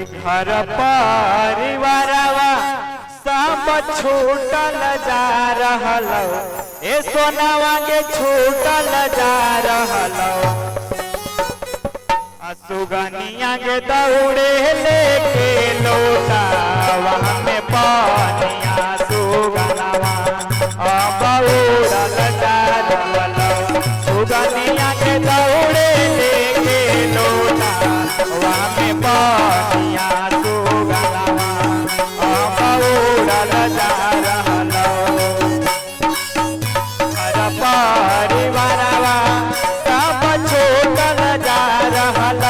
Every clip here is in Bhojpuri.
घर परिवारवा सब छूटल जा रहल, ए सोनावा के छूटल जा रहल। सुगनिया के दौड़े लेके लोटावा में पानिया सुगनावा अब उड़ल जा रहल। सुगनिया के दौड़े लेके लोटावा में पानिया सुगनावा अब उड़ल जा रहल। घर परिवारवा सब छूटल जा रहल,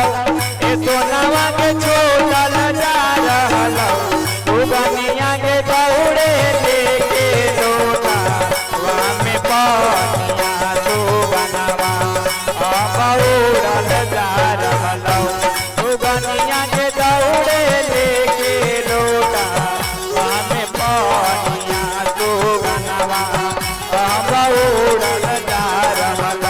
ए सोनावा के छूटल जा रहल। सुगनिया के दौड़े लेके लोटावा में पानिया सुगनावा अब उड़ल जा रहल। सुगनिया के दौड़े लेके लोटावा में पानिया सुगनावा अब उड़ल जा रहल।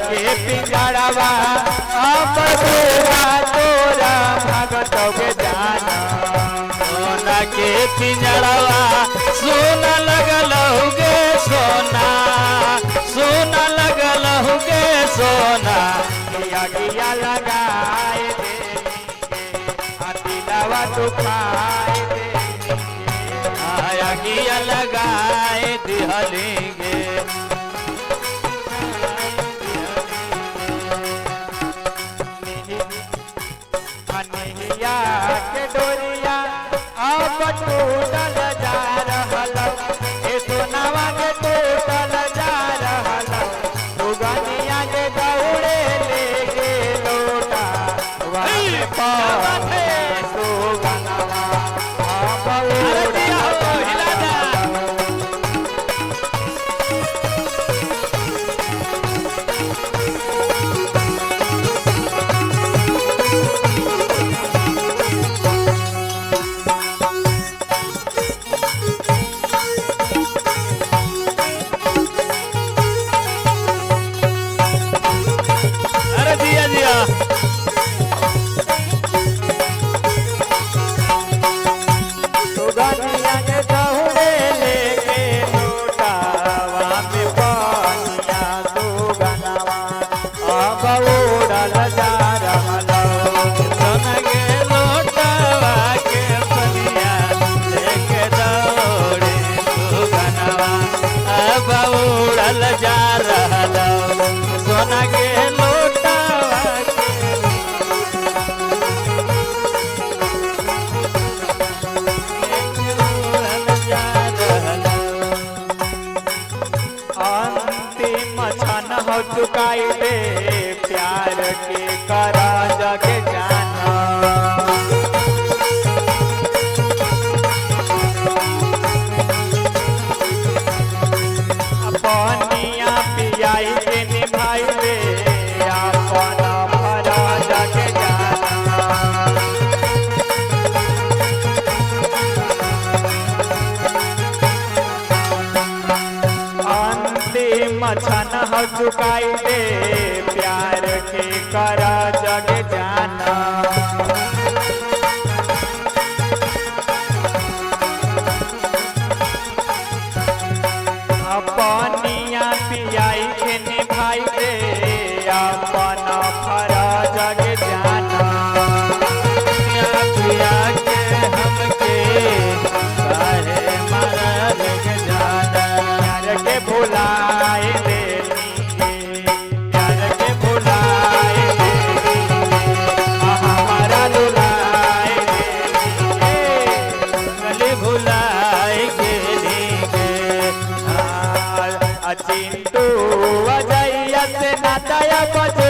के पिंजड़वा अब तोरा भगत के जाना। सोना के पिंजड़वा सुन लगल गे सोना, सुन लगल गे सोना। गिया लगाए दे दिलवा दुखाए दे, आया गिया लगाए दिहलेंगे। के डोरिया अब टूटल जा रहल, ए सोनावा के टूटल जा रहल। सुगनिया के दौड़े लेके लोटावा में पानिया सुगनावा अब उड़ल जा रहल। सुगनिया के दौड़े लेके लोटावा में पानिया सुगनावा अब उड़ल जा रहल। सोन के लोटावा के पनिया लेके दौड़े सुगनावा अब उड़ल जा रहल। सोना के लोटावा के अंतिम क्षण हो चुकाई दे प्यार के करा जग जाना। पानिया पियाई के निभाई दे अपना भरा जग जाना। अंतिम क्षण हो चुकाई दे प्यार के करा जग जाना। भुलाई गेली गे चिंटू अजय से नाता बजा